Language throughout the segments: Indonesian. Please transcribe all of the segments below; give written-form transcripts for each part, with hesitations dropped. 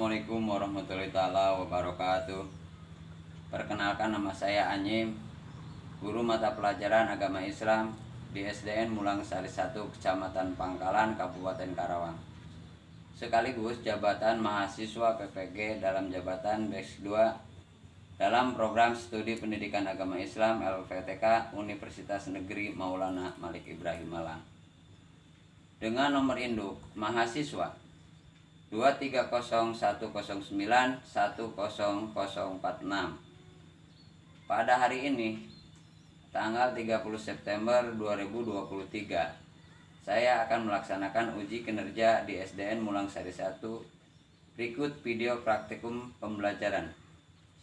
Assalamualaikum warahmatullahi wabarakatuh. Perkenalkan, nama saya Anyim, guru mata pelajaran agama Islam di SDN Mulang Sari 1, Kecamatan Pangkalan, Kabupaten Karawang. Sekaligus jabatan mahasiswa PPG dalam jabatan Batch 2 dalam program studi pendidikan agama Islam LPTK Universitas Negeri Maulana Malik Ibrahim Malang. Dengan nomor induk mahasiswa 23010910046. Pada hari ini, tanggal 30 September 2023, saya akan melaksanakan uji kinerja di SDN Mulang Sari 1. Berikut video praktikum pembelajaran.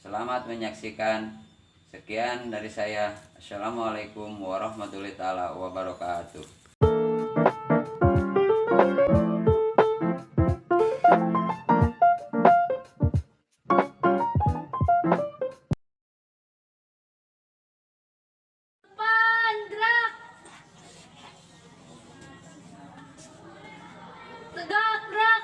Selamat menyaksikan. Sekian dari saya. Assalamualaikum warahmatullahi wabarakatuh. Tegak, gerak.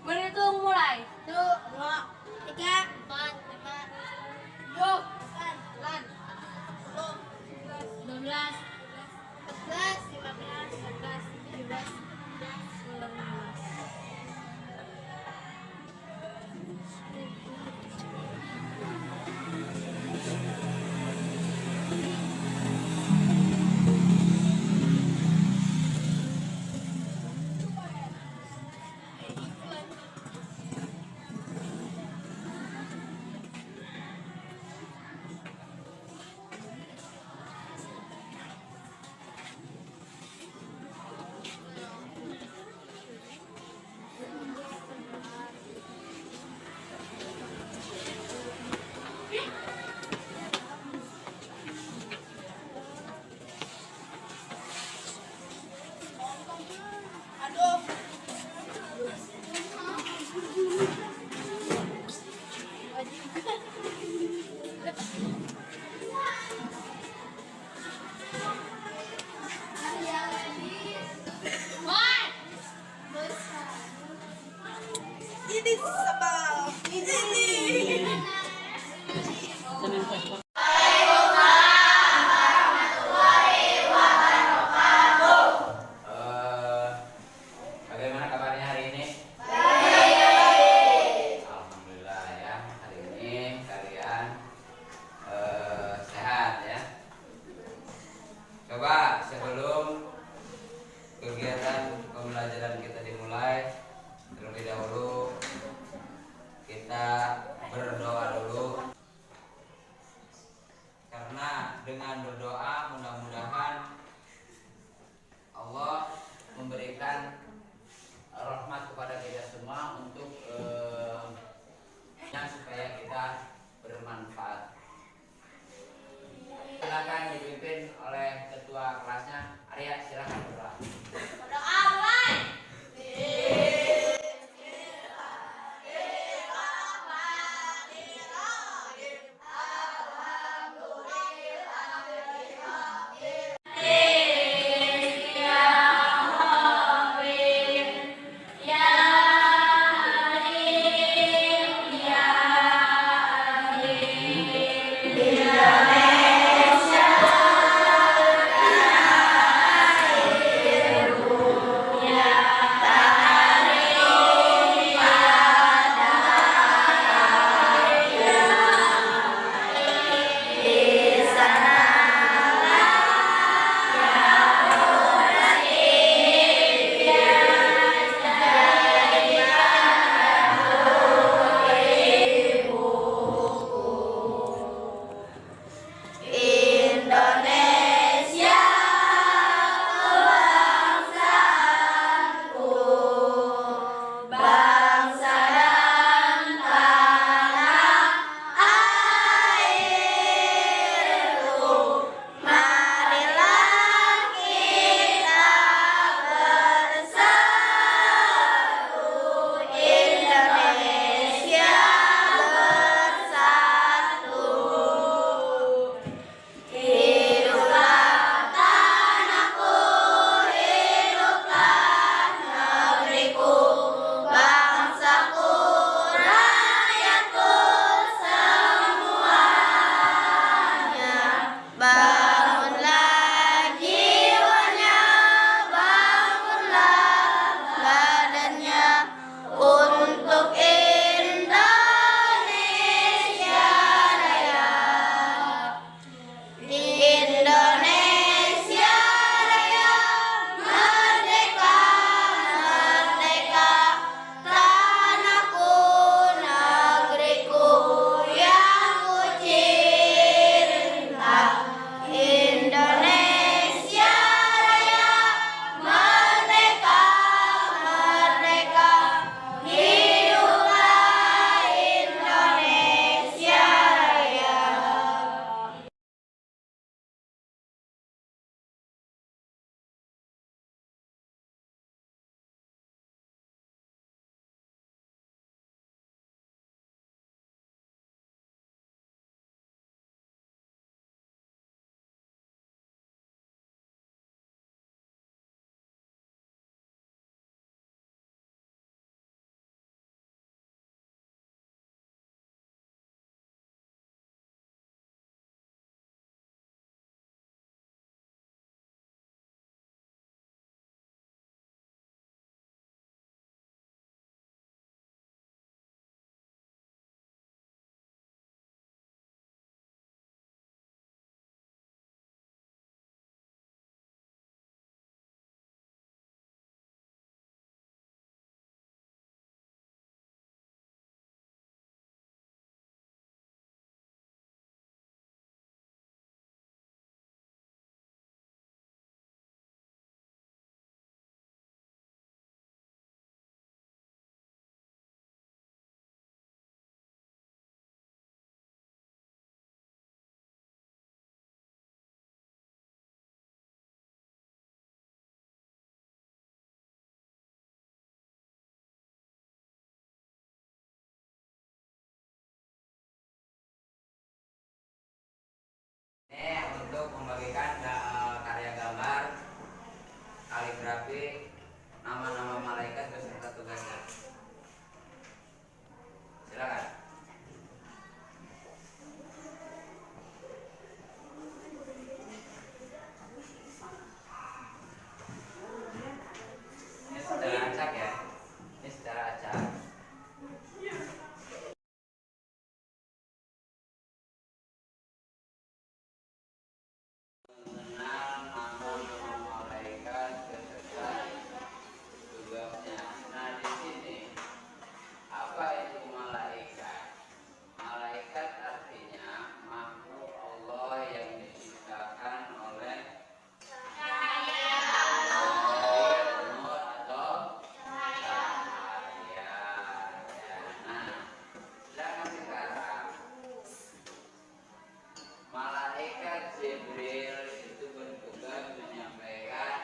Berhitung mulai. 1, 2, 3, 4, 5, 6, 7, 8, 9, 10, 11, 12, 13, 14, 15, 16, 17. Ini sebab ini. Bagaimana kabarnya hari ini? Alhamdulillah ya, hari ini kalian sehat ya. Coba sebelum kegiatan pembelajaran kita dimulai, terlebih dahulu kita untuk membagikan karya gambar, kaligrafi, nama-nama malaikat beserta tugasnya. Silakan. Ini secara acak ya. Ini secara acak. Mengenal nama-nama malaikat beserta tugasnya. Nah, di sini apa itu malaikat? Malaikat artinya makhluk Allah yang diciptakan oleh nur atau cahaya. Nah, sedangkan sekarang malaikat Jibril itu bertugas menyampaikan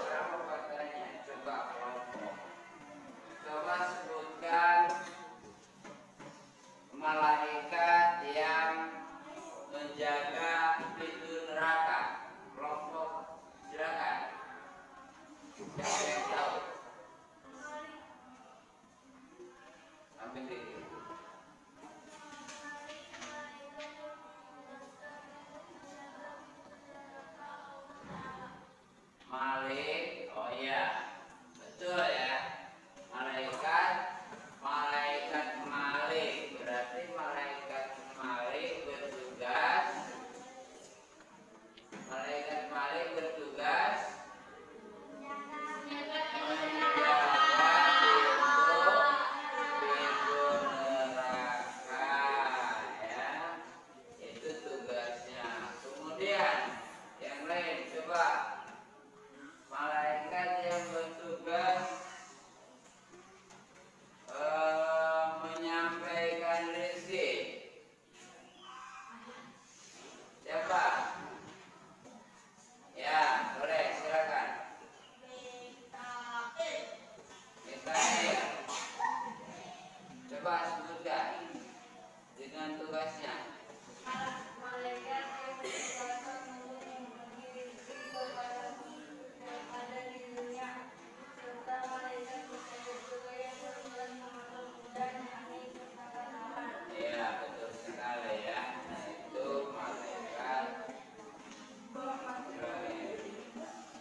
berapa katanya. Coba kelompok. Coba sebutkan malaikat yang menjaga pintu neraka. Kelompok, silakan. Siapa yang tahu? Ambil diri. Malik, oh iya, betul ya. Malaikat Malik, berarti malaikat Malik bertugas. Malaikat Malik bertugas menjaga pintu neraka, ya. Itu tugasnya. Kemudian yang lain, coba. Malaikat yang bertugas menyampaikan rezeki. Siapa? Ya, boleh, silakan. Mikael. Coba sebutkan dengan tugasnya. Malaikat yang bertugas untuk membagi rezeki kepada yang ada di dunia, serta malaikat juga yang bertugas mengatur hujan, angin, serta tanaman. Iya, betul sekali ya. Nah, itu malaikat.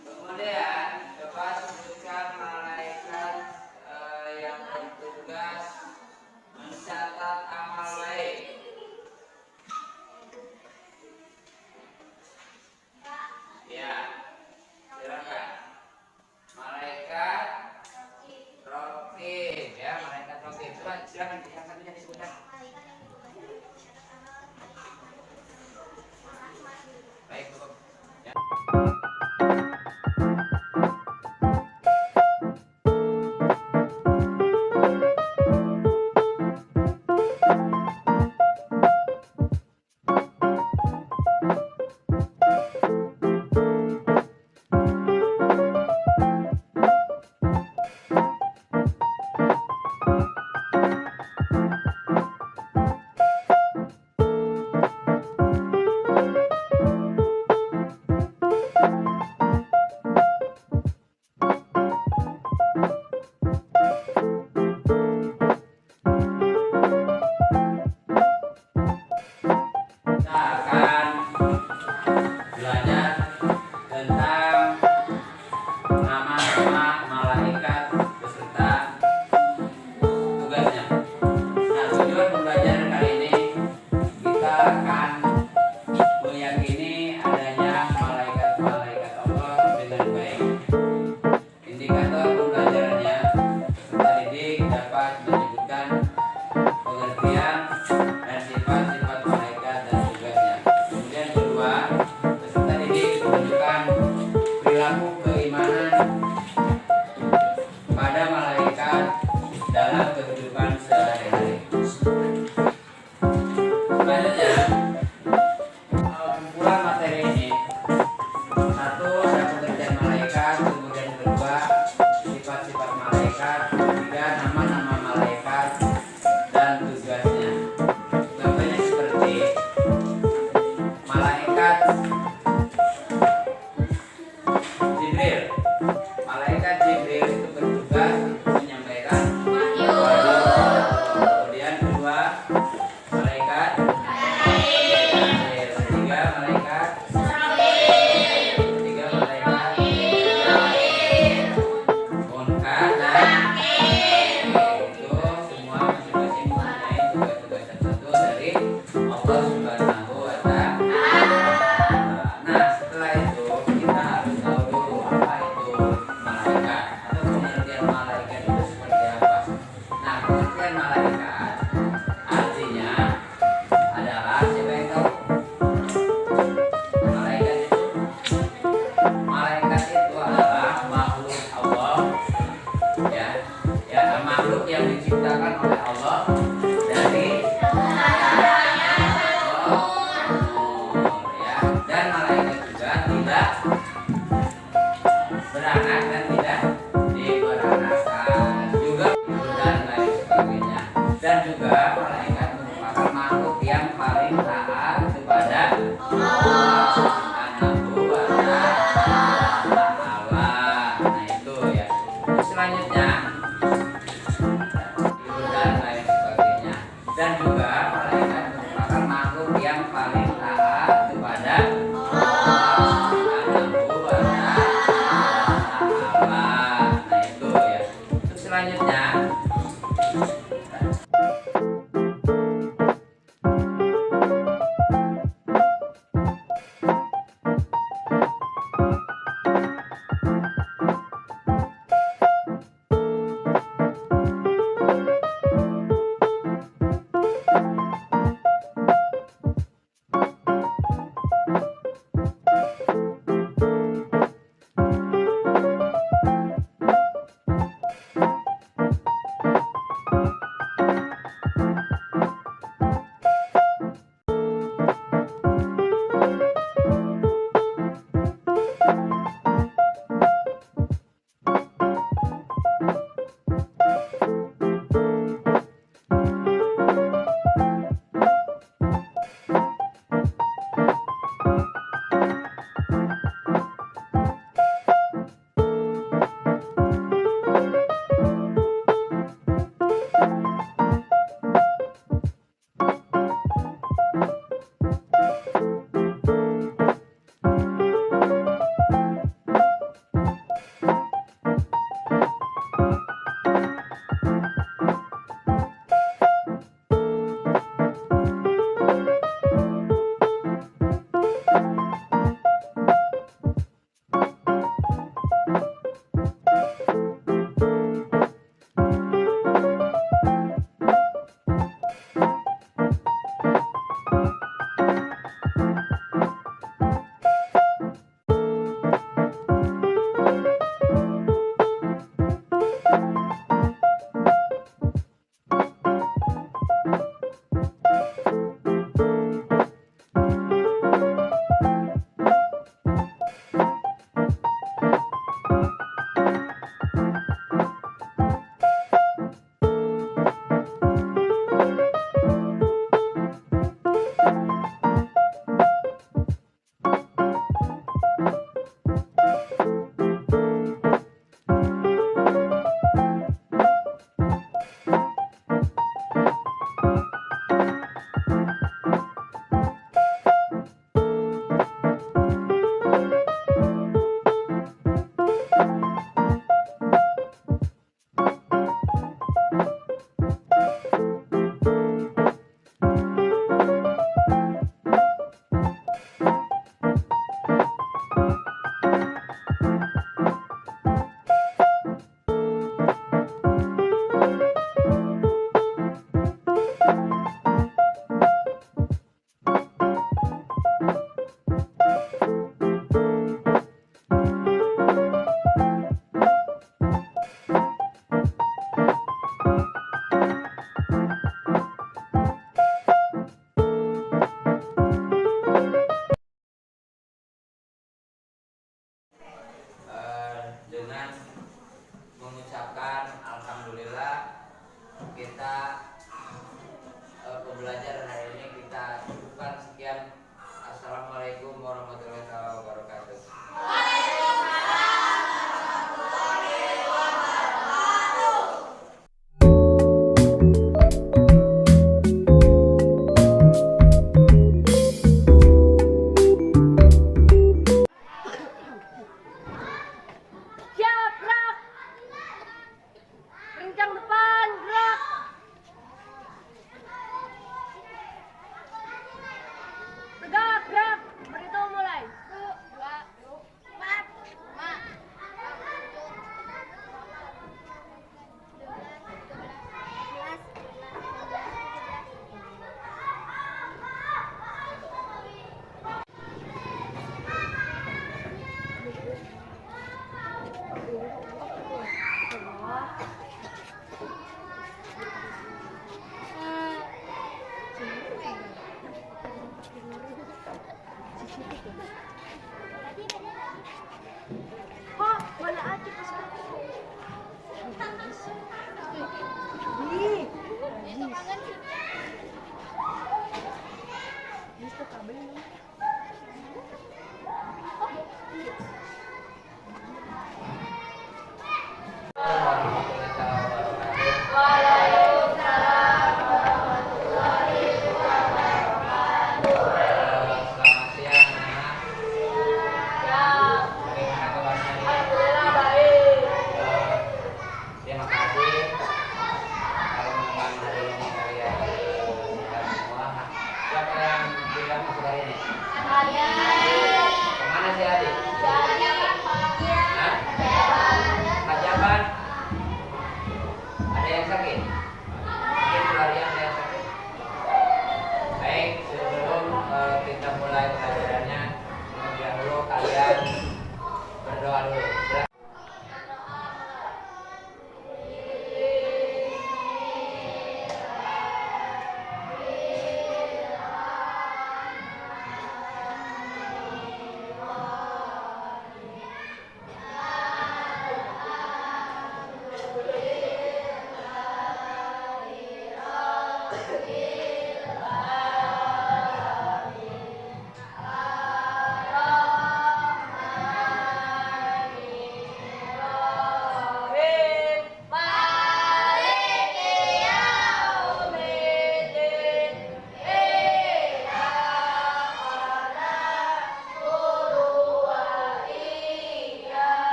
Kemudian coba sebutkan malaikat yang bertugas mencatat amal baik. Ya, silakan. Malaikat Rokib, ya, malaikat Rokib. Coba silakan yang satunya disebutkan. Baik, cukup. Ya. Kita akan belajar tentang nama-nama malaikat beserta tugasnya. Nah, tujuan pembelajaran kali ini kita akan meyakini adanya malaikat-malaikat Allah dengan baik. Indikator pembelajarannya peserta didik dapat menyebutkan pengertian dan sifat-sifat malaikat dan tugasnya. Kemudian kedua, peserta didik menunjukkan perilaku keimanan pada malaikat dalam kehidupan sehari-hari. Selanjutnya, kumpulan materi ini: satu, ada pengertian malaikat. Kemudian kedua, sifat-sifat malaikat. Ketiga, nama-nama malaikat dan tugasnya. Contohnya seperti malaikat atau pengertian malaikat itu seperti apa? Nah, pengertian malaikat artinya adalah siapa yang tahu? Malaikat itu adalah makhluk Allah, ya, ya makhluk yang diciptakan oleh Allah dari ya, dan malaikat juga tidak beranak dan tidak diberanakan juga dan lain sebagainya. Dan juga malaikat merupakan makhluk yang paling taat kepada Allah Subhanahu wa Ta'ala. Nah itu ya. Selanjutnya dan lain sebagainya. Dan juga malaikat merupakan makhluk yang paling taat kepada Allah Subhanahu wa Ta'ala. Nah itu ya. Terus selanjutnya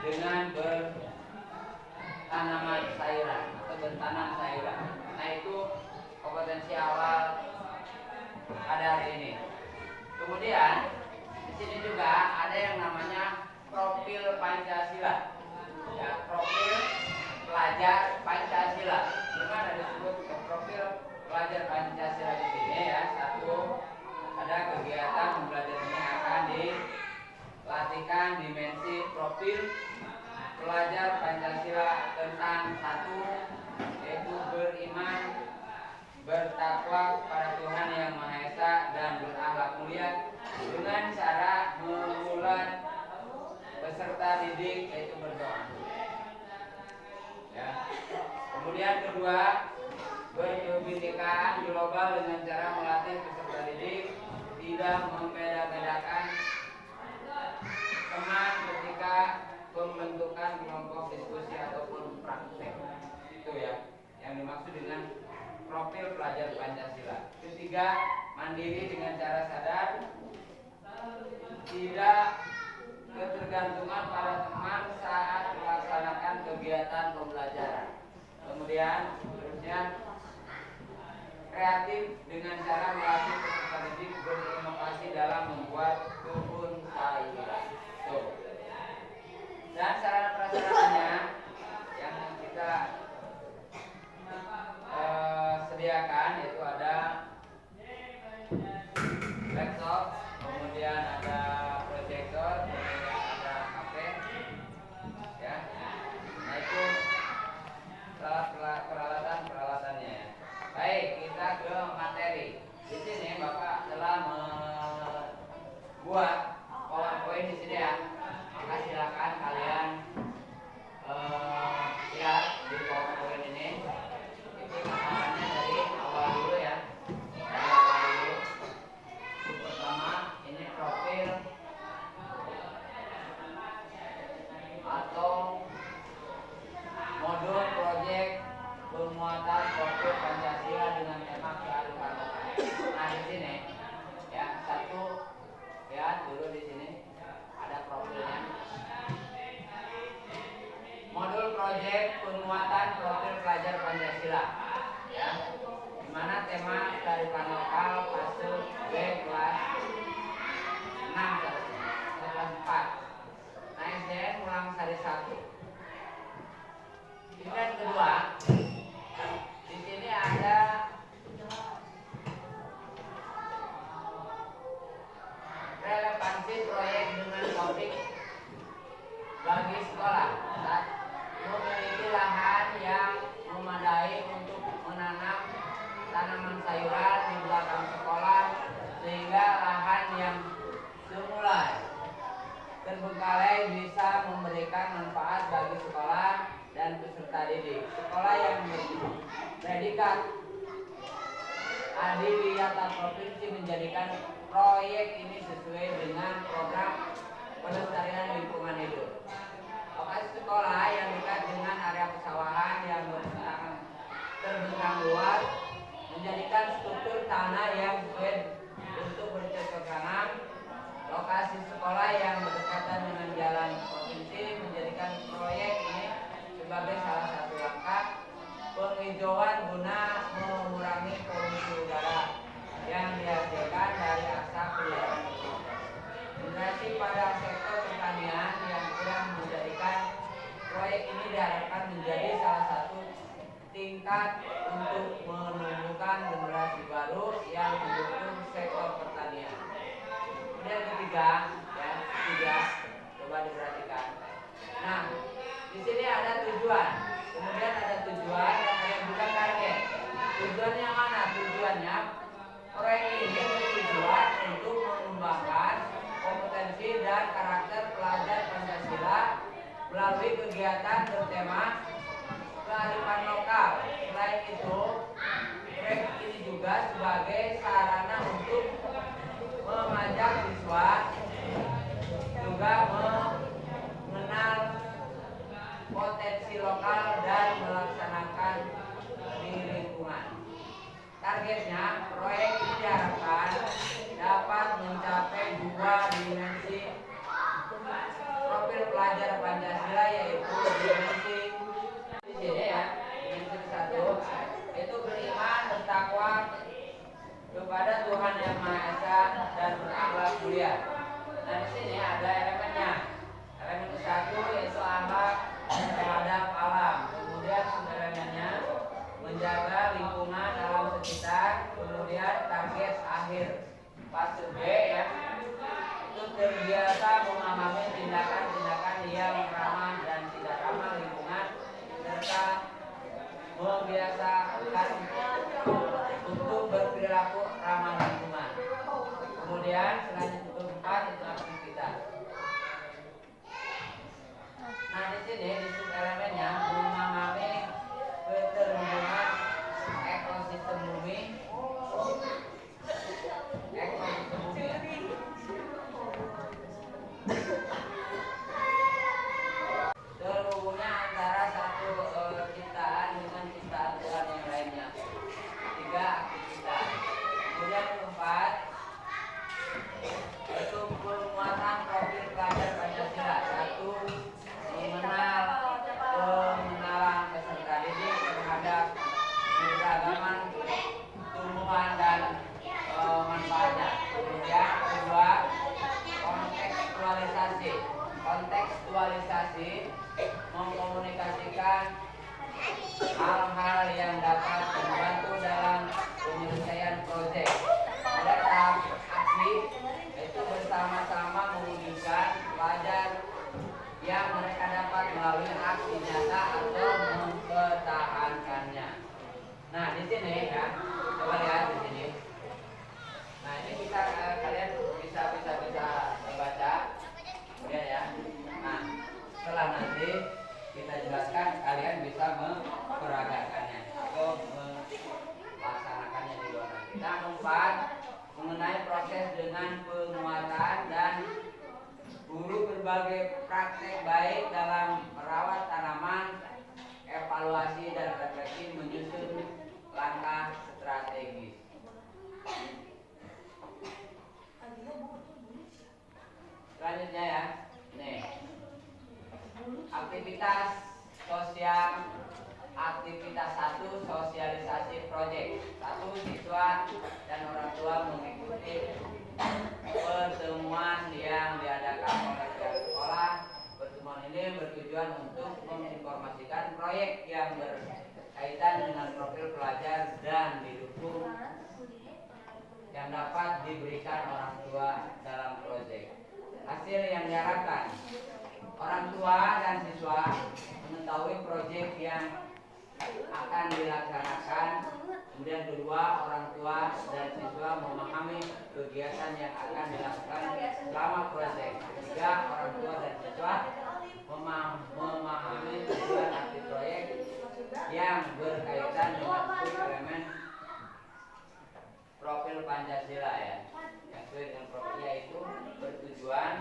dengan bertanaman sayuran atau bertanam sayuran. Nah, itu kompetensi awal pada hari ini. Kemudian di sini juga ada yang namanya profil Pancasila. Ya, profil pelajar Pancasila. Gimana disebut profil pelajar Pancasila di sini ya? Satu, ada kegiatan belajar ini akan dilatihkan dimensi profil pelajar Pancasila tentang satu, yaitu beriman, bertakwa kepada Tuhan Yang Maha Esa dan berakhlak mulia dengan cara memulai peserta didik yaitu berdoa. Ya. Kemudian kedua, berkebinekaan global dengan cara melatih peserta didik tidak membeda-bedakan teman ketika pembentukan kelompok diskusi ataupun praktek. Itu ya yang dimaksud dengan profil pelajar Pancasila. Ketiga, mandiri dengan cara sadar, tidak ketergantungan pada teman saat melaksanakan kegiatan pembelajaran. Kemudian seterusnya, kreatif dengan cara melatih peserta didik berinovasi dalam membuat kebun sayuran. Dan sarana prasarannya yang kita sediakan yaitu ada laptop, kemudian ada proyektor, kemudian ada HP, ya. Nah, itu peralatan-peralatannya. Ya. Baik, kita ke materi. Di sini Bapak telah membuat PowerPoint di sini ya. Maka silakan kalian lihat di PowerPoint ini. Itu gambarannya dari awal dulu ya. Dari awal dulu. Pertama, ini profil atau modul proyek penguatan profil Pancasila dengan tema kearifan lokal. Nah, di sini ya, satu lihat dulu di sini ada profilnya. Modul proyek penguatan profil pelajar Pancasila. Ya. Di mana tema kearifan lokal fase B kelas 6 kelas 4. Nah, SDN ulang sari 1. Kemudian kedua, di sini ada relevansi proyek dengan topik bagi sekolah. Memiliki lahan yang memadai untuk menanam tanaman sayuran di belakang sekolah, sehingga lahan yang semula terbengkalai bisa memberikan manfaat bagi sekolah dan peserta didik. Sekolah yang berpredikat adiwiyata provinsi menjadikan proyek ini sesuai dengan program pelestarian lingkungan hidup. Lokasi sekolah yang dekat dengan area pesawahan yang terbentang luas menjadikan struktur tanah yang sesuai untuk bercocok tanam. Lokasi sekolah yang berdekatan dengan jalan provinsi menjadikan proyek ini sebagai salah satu langkah penghijauan guna mengurangi polusi udara yang dihasilkan dari asap kendaraan. Generasi pada sektor pertanian yang kurang menjadikan proyek ini diharapkan menjadi salah satu tingkat untuk menumbuhkan generasi baru yang mendukung sektor pertanian. Kemudian ketiga, coba diperhatikan. Nah, di sini ada tujuan, kemudian ada tujuan dan ada juga target. Tujuannya mana? Tujuannya proyek ini bertujuan untuk mengembangkan kompetensi dan karakter pelajar Pancasila melalui kegiatan bertema kearifan lokal. Selain itu, proyek ini juga sebagai sarana untuk mengajak siswa juga mengenal potensi lokal dan melaksanakan di lingkungan. Targetnya, proyek ini diharapkan dapat mencapai 2 dimensi profil pelajar Pancasila yang ramah dan tidak ramah lingkungan, serta membiasakan untuk berperilaku ramah lingkungan. Kemudian selanjutnya keempat itu aktivitas. Nah di sini di sub elemennya memahami keterhubungan ekosistem bumi. Terhubungnya antara satu ciptaan dengan ciptaan Tuhan yang lainnya. 3. Aktivitas. Kemudian keempat itu penguatan profil pelajar Pancasila. 1. Mengenal pengenalan peserta didik terhadap keberagaman tumbuhan dan manfaatnya. Kemudian kedua, kontekstualisasi mengkomunikasikan hal-hal yang dapat membantu dalam penyelesaian proyek. Pada tahap aksi itu bersama-sama mewujudkan pelajar yang mereka dapat melalui aksi nyata atau mempertahankannya. Nah di sini ya, coba lihat di sini. Nah ini kita kalian bisa baca, kemudian ya. Nah setelah nanti kita jelaskan, kalian bisa memperagakannya atau melaksanakannya di luar nanti. Nah keempat, mengenai proses dengan penguatan dan guru berbagai praktek baik dalam merawat tanaman, evaluasi dan refleksi menyusun langkah strategis. Selanjutnya ya, nih aktivitas sosial. Aktivitas 1, sosialisasi proyek. 1. Siswa dan orang tua mengikuti pertemuan yang diadakan oleh pihak sekolah. Pertemuan ini bertujuan untuk menginformasikan proyek yang berkaitan dengan profil pelajar dan didukung yang dapat diberikan orang tua dalam proyek. Hasil yang diharapkan, orang tua dan siswa mengetahui proyek yang akan dilaksanakan. Kemudian kedua, orang tua dan siswa memahami kegiatan yang akan dilakukan selama proyek. Ketiga, orang tua dan siswa memahami tujuan arti proyek yang berkaitan dengan elemen profil Pancasila ya. Yang sesuai dengan profilnya itu bertujuan